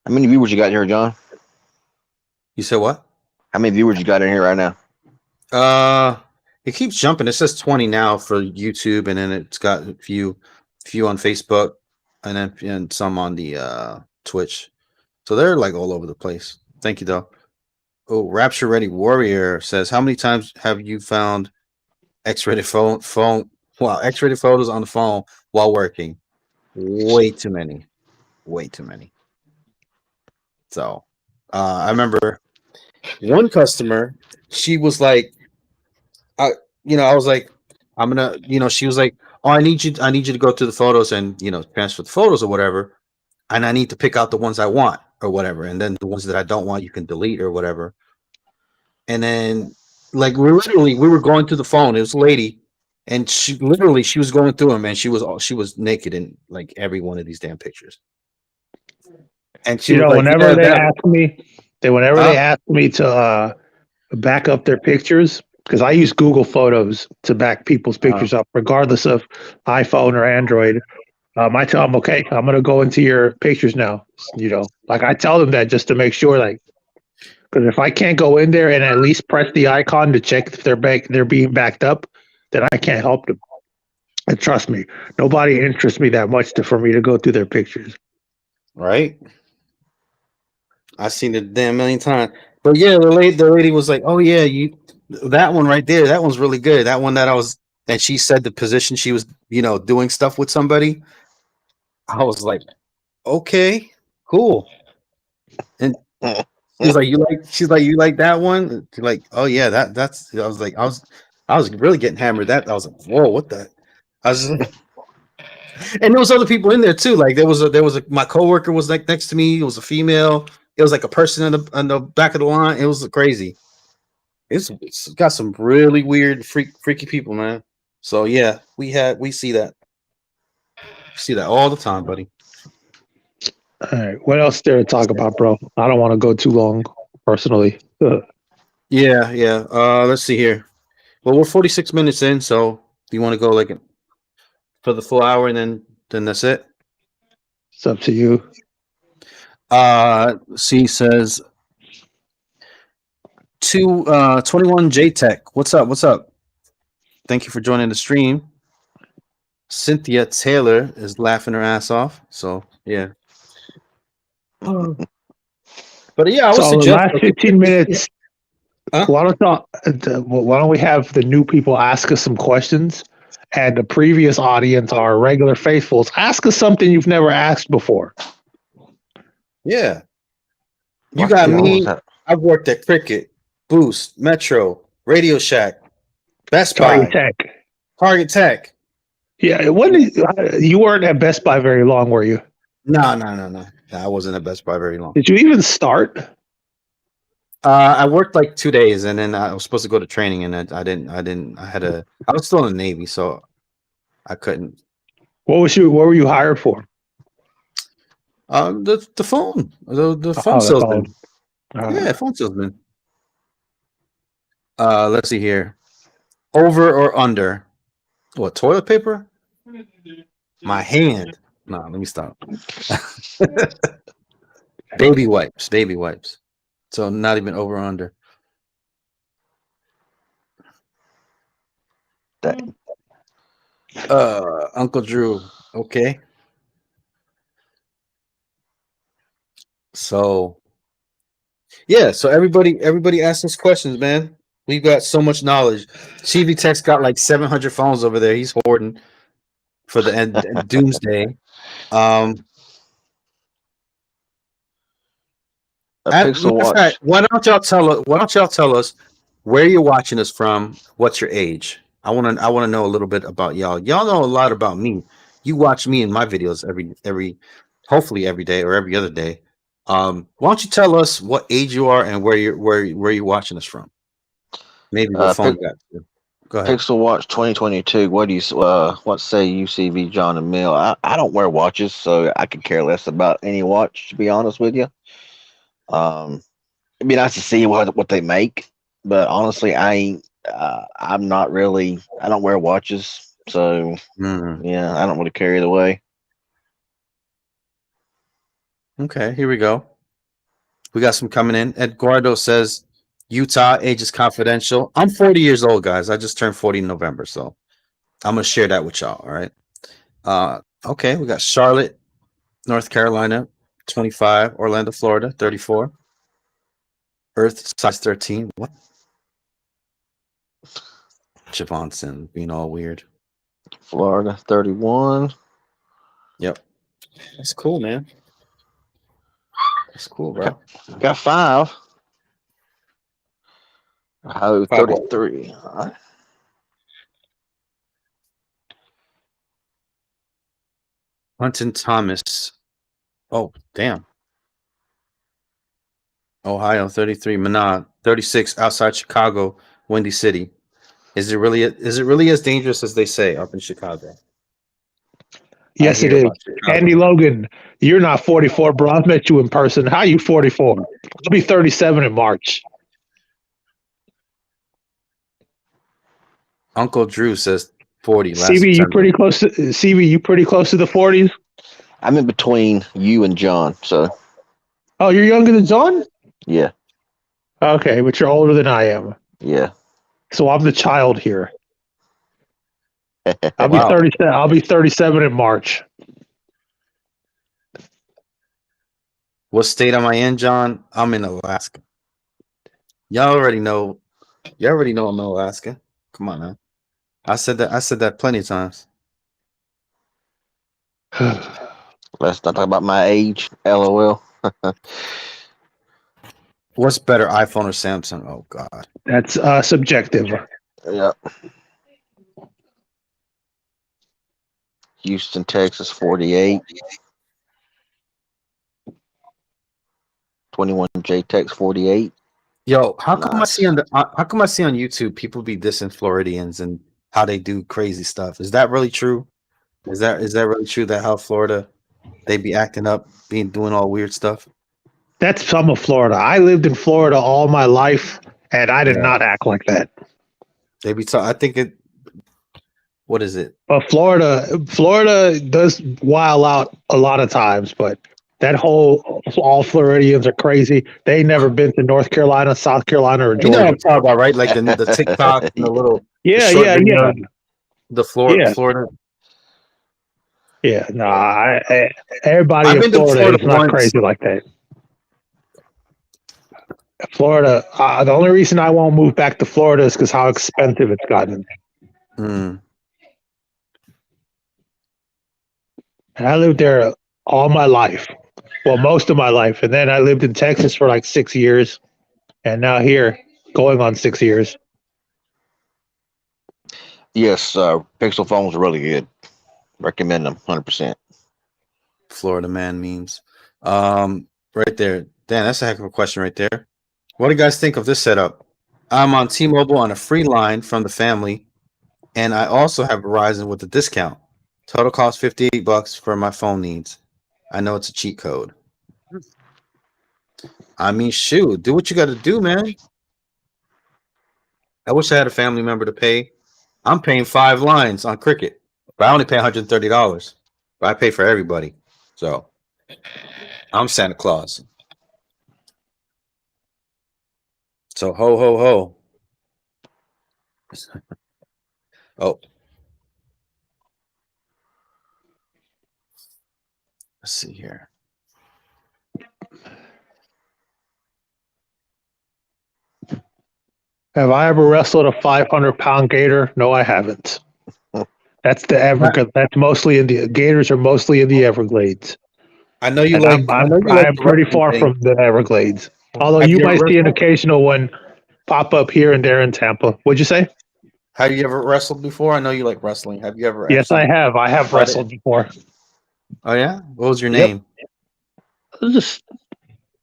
How many viewers you got here, John? you said what? How many viewers you got in here right now? It keeps jumping. It says 20 now for YouTube, and then it's got a few on Facebook, and then and some on the Twitch. So they're like all over the place. Thank you though. Oh, Rapture Ready Warrior says, how many times have you found X-rated X-rated photos on the phone while working? Way too many. Way too many. So I remember one customer, she was like, I was like, I'm gonna, she was like, oh, I need you to go to the photos and transfer the photos or whatever, and I need to pick out the ones I want or whatever, and then the ones that I don't want you can delete or whatever. And then like we were going through the phone. It was a lady, and she was going through them, and she was naked in like every one of these damn pictures. And she was like, Whenever yeah, they that. ask me, they ask me to back up their pictures, because I use Google Photos to back people's pictures up, regardless of iPhone or Android. I tell them, okay, I'm going to go into your pictures now. Like I tell them that just to make sure, like, because if I can't go in there and at least press the icon to check if they're being backed up, then I can't help them. And trust me, nobody interests me that much for me to go through their pictures. Right. I've seen it a damn million times. But yeah, the lady was like, oh yeah, that one right there, that one's really good. That one that I was, and she said the position she was, doing stuff with somebody. I was like, okay, cool. And she's like, you like that one? She's like, oh yeah, that's. I was like, I was really getting hammered. That I was like, whoa, what the? I was just, And there was other people in there too. Like my coworker was like next to me. It was a female. It was like a person in the back of the line. It was crazy. It's got some really weird, freaky people, man. So yeah, we see that. See that all the time, buddy. All right. What else there to talk about, bro? I don't want to go too long personally. Yeah. Let's see here. Well, we're 46 minutes in, so do you want to go like for the full hour and then that's it? It's up to you. C says 21 J Tech. What's up? Thank you for joining the stream. Cynthia Taylor is laughing her ass off. So yeah. But yeah, I would So the suggest last 15 minutes. Huh? Why don't we have the new people ask us some questions, and the previous audience, our regular faithfuls, ask us something you've never asked before. Yeah. You What got the hell me. was that? I've worked at Cricket, Boost, Metro, Radio Shack, Best Target Buy, Tech. Target Tech. Yeah, you weren't at Best Buy very long, were you? No. I wasn't at Best Buy very long. Did you even start? I worked like 2 days, and then I was supposed to go to training, and I didn't. I was still in the Navy, so I couldn't. What were you hired for? The phone, the Oh, phone the salesman. phone. Yeah, phone salesman. Let's see here. Over or under? What, toilet paper? My hand. No, let me stop. Baby wipes. So not even over or under. That- Uncle Drew. Okay. So yeah, so everybody asks us questions, man. We've got so much knowledge. CV Tech's got like 700 phones over there. He's hoarding for the end doomsday. A Pixel Matter of Watch. fact, why don't y'all tell us where you're watching us from? What's your age? I want to know a little bit about y'all. Y'all know a lot about me. You watch me in my videos hopefully every day or every other day. Why don't you tell us what age you are and where you're watching us from? Maybe what phone you got. Go ahead. Pixel Watch 2022. What say UCV John and Mill? I don't wear watches, so I could care less about any watch, to be honest with you. It'd be nice to see what they make, but honestly, I'm not really. I don't wear watches, so yeah, I don't really care either way. Okay, here we go. We got some coming in. Eduardo says Utah age is confidential. I'm 40 years old, guys. I just turned 40 in November, so I'm gonna share that with y'all. All right. Okay, we got Charlotte, North Carolina, 25, Orlando, Florida, 34. Earth size 13. What? Javonson being all weird. Florida 31. Yep. That's cool, man. That's cool, bro. Got 5. Ohio 33. All right. Hunton Thomas. Oh, damn. Ohio 33, Minot 36, outside Chicago, Windy City. Is it really as dangerous as they say up in Chicago? Yes, it is. Andy Logan, you're not 44, bro. I've met you in person. How are you 44? I'll be 37 in March. Uncle Drew says 40. CB, you pretty close to you pretty close to the 40s? I'm in between you and John, so. Oh, you're younger than John? Yeah. Okay, but you're older than I am. Yeah. So I'm the child here. I'll Wow. be 37. I'll be 37 in March. What state am I in, John? I'm in Alaska. Y'all already know. You already know I'm in Alaska. Come on now. I said that plenty of times. Let's not talk about my age. LOL. What's better, iPhone or Samsung? Oh God. That's subjective. Yeah. Houston, Texas, 48. 21J Tex, 48. Yo, how come I Nice. see on the how come I see on YouTube people be dissing Floridians and how they do crazy stuff? Is that really true? Is that really true that how Florida they be acting up, doing all weird stuff? That's some of Florida. I lived in Florida all my life, and I did Yeah. not act like that. They be I think it. What is it? But Florida does wild out a lot of times, but that whole all Floridians are crazy. They ain't never been to North Carolina, South Carolina, or You know what Georgia. I'm talking about, right? Like the TikTok and the little Yeah, short yeah, videos, yeah, the Florida yeah, Florida. yeah. No, everybody I've in been to Florida Florida is not once. crazy like that. Florida. The only reason I won't move back to Florida is because how expensive it's gotten. Mm. And I lived there all my life. Well, most of my life. And then I lived in Texas for like 6 years. And now here, going on 6 years. Yes, Pixel phones are really good. Recommend them 100%. Florida man memes. Right there. Dan, that's a heck of a question right there. What do you guys think of this setup? I'm on T-Mobile on a free line from the family, and I also have Verizon with a discount. Total cost $58 for my phone needs. I know it's a cheat code. I mean, shoot, do what you got to do, man. I wish I had a family member to pay. I'm paying 5 lines on Cricket, but I only pay $130. But I pay for everybody, so I'm Santa Claus. So ho ho ho. Oh, let's see here. Have I ever wrestled a 500-pound gator? No, I haven't. That's the Everglades. That's mostly in the Gators are mostly in the Everglades. I know you And like. I know you like I'm the pretty wrestling far thing. from the Everglades. Although Have you you ever might see an wrestled? occasional one pop up here and there in Tampa. What'd you say? Have you ever wrestled before? I know you like wrestling. Have you ever Yes, I actually? have. I have tried it? wrestled before. Oh yeah. What was your Yep. name? Just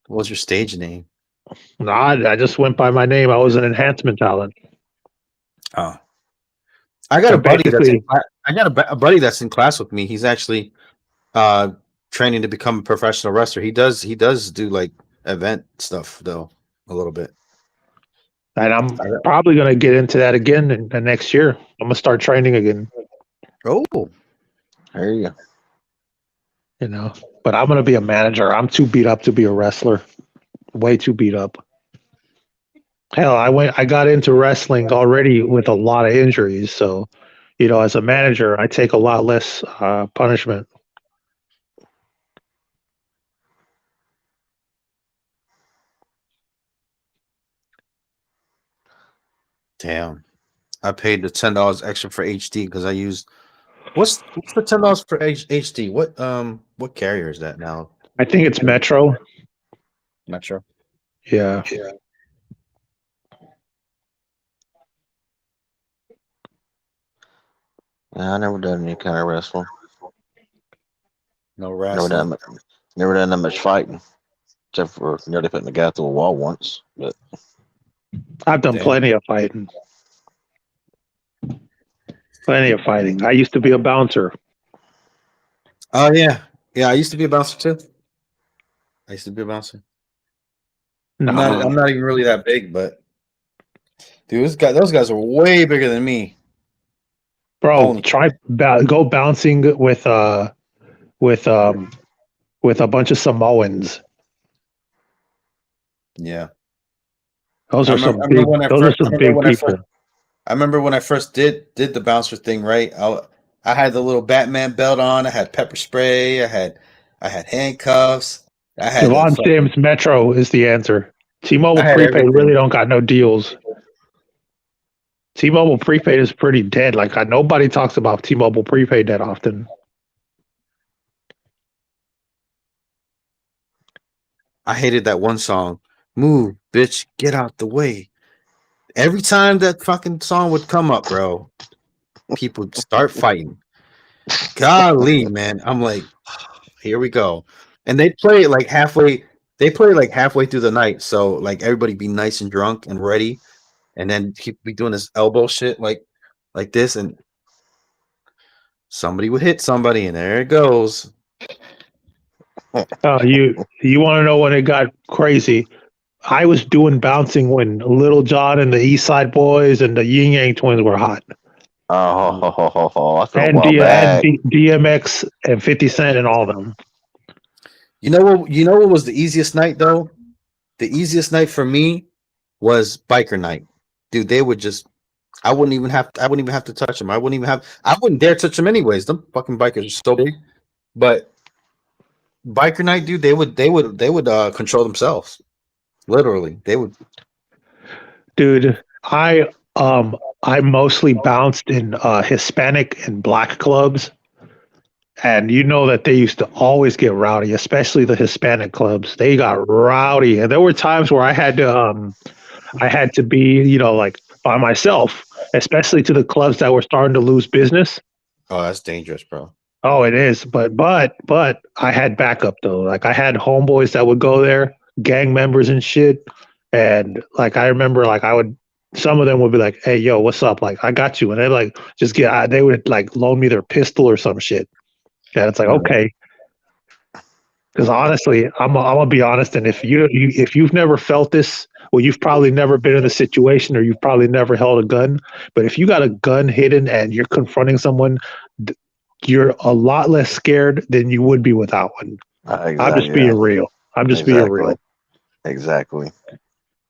What was your stage name? nah, I just went by my name. I was an enhancement talent. Oh, I got So a buddy that's. basically, I got a buddy that's in class with me. He's actually uh training to become a professional wrestler. He does. He does do like event stuff though a little bit. and I'm probably going to get into that again in the next year. I'm going to start training again, Oh, There you go. you know. But I'm going to be a manager. I'm too beat up to be a wrestler. Way too beat up. Hell, I got into wrestling already with a lot of injuries. So, you know, as a manager, I take a lot less punishment. damn! I paid the $10 extra for HD because I used. What's the $10 for HD? What carrier is that now? I think it's Metro. Not sure. Yeah. Yeah, I never done any kind of wrestling. No Never wrestling. done. Never done that much fighting, except for nearly putting a guy through a wall once. But I've done Damn. plenty of fighting. Plenty of fighting. I used to be a bouncer. Oh yeah, yeah. I used to be a bouncer too. I used to be a bouncer. I'm not even really that big, but dude, those guys are way bigger than me. Bro, Holy go bouncing with a bunch of Samoans. yeah. Those I are remember, some I big. remember when I Those first. are I some remember big when I people. first. I remember when I first did the bouncer thing. Right. I had the little Batman belt on. I had pepper spray. I had handcuffs. I had the Devon fucking. Sims Metro is the answer. T-Mobile I had prepaid really everything. don't got no deals. T-Mobile prepaid is pretty dead. Like nobody talks about T-Mobile prepaid that often. I hated that one song. Move, bitch, get out the way. Every time that fucking song would come up, bro, people start fighting. Golly, man. I'm like, here we go. And they play it like halfway. They play like halfway through the night, so like everybody be nice and drunk and ready, and then keep be doing this elbow shit like this, and somebody would hit somebody, and there it goes. You want to know when it got crazy? I was doing bouncing when Little John and the East Side Boys and the Yin Yang Twins were hot, Oh, that's a and, while back. DMX and 50 Cent and all of them. You know what? You know what was the easiest night though? The easiest night for me was biker night, dude. They would just. I wouldn't even have. I wouldn't even have to touch them. I wouldn't even have. I wouldn't dare touch them anyways. Them fucking bikers are so big. But biker night, dude, they would control themselves. Literally, they would. Dude, I mostly bounced in Hispanic and black clubs, and you know that they used to always get rowdy, especially the Hispanic clubs. They got rowdy, and there were times where I had to be, like by myself, especially to the clubs that were starting to lose business. Oh, that's dangerous, bro. Oh, it is, but I had backup though. Like I had homeboys that would go there, gang members and shit. And like I remember, like some of them would be like, "Hey, yo, what's up? Like I got you," and they like they would like loan me their pistol or some shit. And it's like okay, because honestly, I'm gonna be honest, and if you've never felt this, well, you've probably never been in a situation, or you've probably never held a gun. But if you got a gun hidden and you're confronting someone, you're a lot less scared than you would be without one. I'm just being real. I'm just being real. Exactly.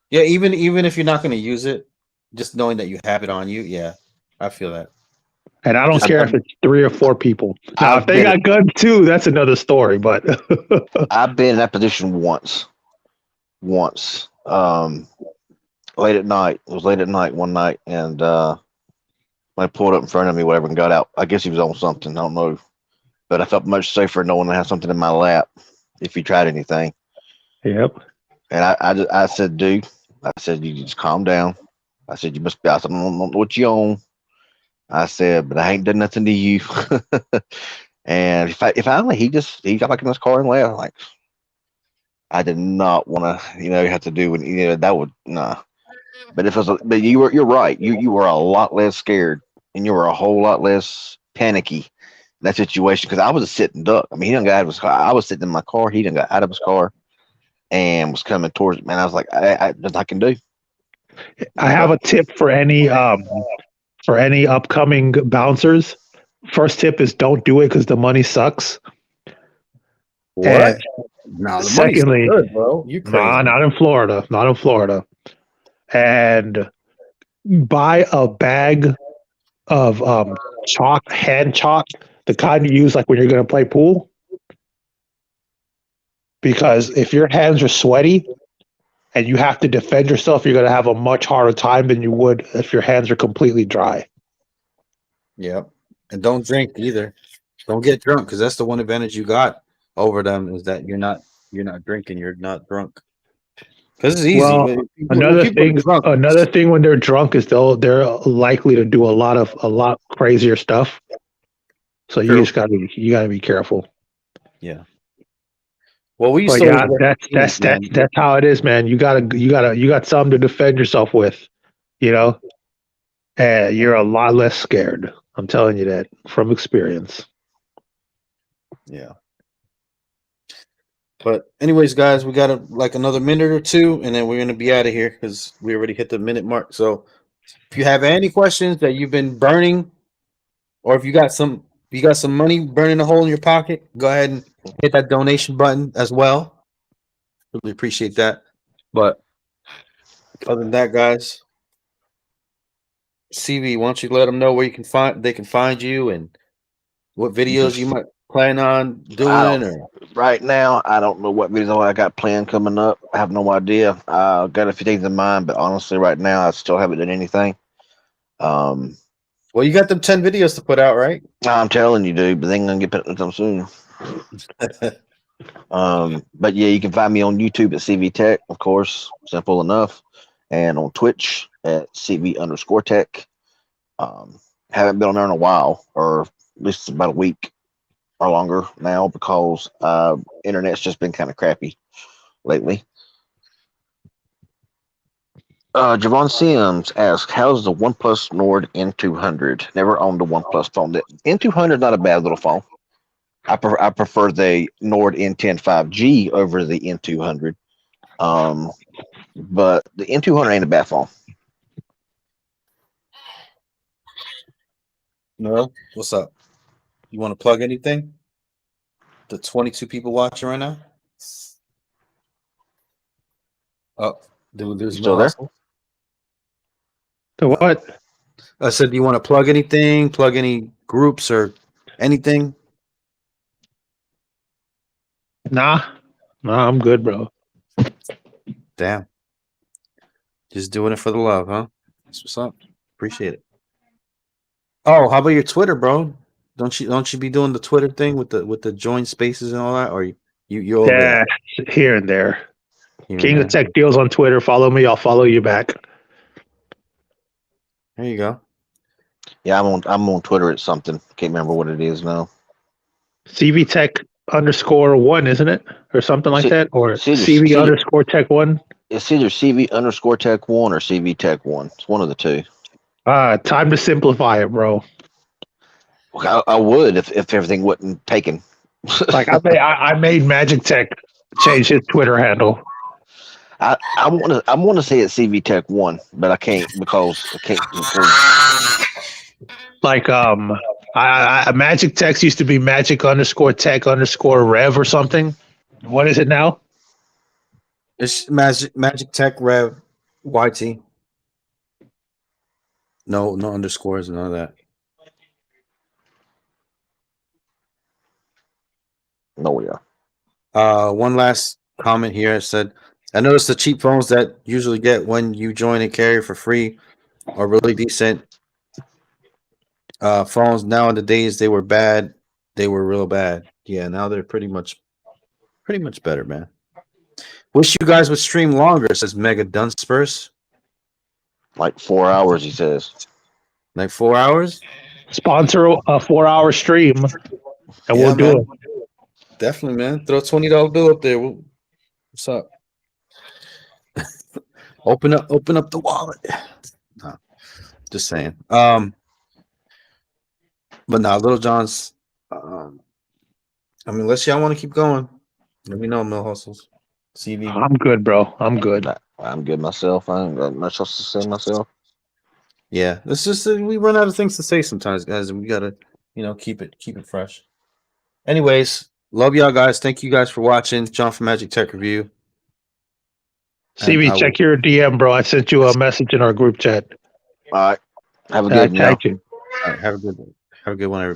Yeah, even if you're not going to use it, just knowing that you have it on you, yeah, I feel that. And I don't care if it's 3 or 4 people. Now, if they got guns too, that's another story. But I've been in that position once. Late at night. It was late at night one night, and when I pulled up in front of me, whatever, and got out. I guess he was on something. I don't know, but I felt much safer knowing I had something in my lap if he tried anything. Yep. And I said, dude, I said, you just calm down. I said, you must be. I said, I don't know what you own. I said, but I ain't done nothing to you. And finally he got back in his car and left. Like, I did not want to, have to do with, that would, nah. But but you're right. You were a lot less scared, and you were a whole lot less panicky in that situation. Because I was a sitting duck. I mean, he done got out of his car. I was sitting in my car. He done got out of his car and was coming towards me. And I was like, nothing I can do. I have a tip for any upcoming bouncers. First tip is don't do it because the money sucks. What? No, the secondly, money's good, bro. You crazy? Nah, not in Florida. Not in Florida. And buy a bag of hand chalk, the kind you use like when you're going to play pool. Because if your hands are sweaty and you have to defend yourself, you're going to have a much harder time than you would if your hands are completely dry. Yep. And don't drink either. Don't get drunk, because that's the one advantage you got over them, is that you're not drinking, you're not drunk. Because it's easy. Well, another thing when they're drunk is they're likely to do a lot crazier stuff. So you just gotta be careful. Yeah. Well, that's how it is, man. You got something to defend yourself with, and you're a lot less scared. I'm telling you that from experience. Yeah. But anyways, guys, we got another minute or two, and then we're gonna be out of here because we already hit the minute mark. So if you have any questions that you've been burning, or if you got some money burning a hole in your pocket, go ahead and hit that donation button as well. Really appreciate that. But other than that, guys, CV, why don't you let them know where they can find you and what videos you might plan on doing? Right now, I don't know what videos I got planned coming up. I have no idea. Got a few things in mind, but honestly, right now, I still haven't done anything. Well, you got them 10 videos to put out, right? I'm telling you, dude, but they ain't gonna get put anytime soon. But yeah, you can find me on YouTube at CV Tech, of course, simple enough, and on Twitch at CV_Tech. Haven't been on there in a while, or at least about a week or longer now because internet's just been kind of crappy lately. Javon Sims asks, "How's the OnePlus Nord N200? Never owned a OnePlus phone. The N200 not a bad little phone. I prefer the Nord N10 5G over the N200. But the N200 ain't a bad phone. No, what's up? You want to plug anything? The 22 people watching right now. Oh, there's Still no there? hustle. So what? I said, do you want to plug anything? Plug any groups or anything? Nah, I'm good, bro. Damn. Just doing it for the love, huh? That's what's up. Appreciate it. Oh, how about your Twitter, bro? Don't you be doing the Twitter thing with the join spaces and all that, or you over Yeah, that? here and there. Here and King of there? Tech Deals on Twitter. Follow me. I'll follow you back. There you go. Yeah, I'm on Twitter at something. Can't remember what it is now. CV Tech _1, isn't it? Or something like C- that? Or C- CV C- _ Tech 1? It's either CV_Tech1 or CV Tech1. It's one of the two. Time to simplify it, bro. I would if everything wasn't taken. Like I made Magic Tech change his Twitter handle. I want to say it's CV Tech1, but I can't because I can't. Like Magic Text used to be Magic _Tech _Rev or something. What is it now? It's Magic Tech Rev YT. No underscores, none of that. No, yeah. One last comment here. It said, I noticed the cheap phones that usually get when you join a carrier for free are really decent. Phones now in the days they were bad. They were real bad. Yeah, now they're pretty much better, man. Wish you guys would stream longer, says Mega Dunspurs. Like 4 hours, he says. Like 4 hours? Sponsor a 4-hour stream, and we'll do it. Definitely, man. Throw a $20 bill up there. What's up? Open up the wallet. No, just saying. But now Little John's. I mean, unless y'all want to keep going, let me know. Mill Hustles, CV. I'm good, bro. I'm good. I'm good myself. I ain't got much else to say myself. Yeah, it's just we run out of things to say sometimes, guys, and we gotta, keep it fresh. Anyways, love y'all guys. Thank you guys for watching. John from Magic Tech Review. CV, check your DM, bro. I sent you a message in our group chat. All right. Have a good one, y'all. Thank you. All right, have a good one, everybody.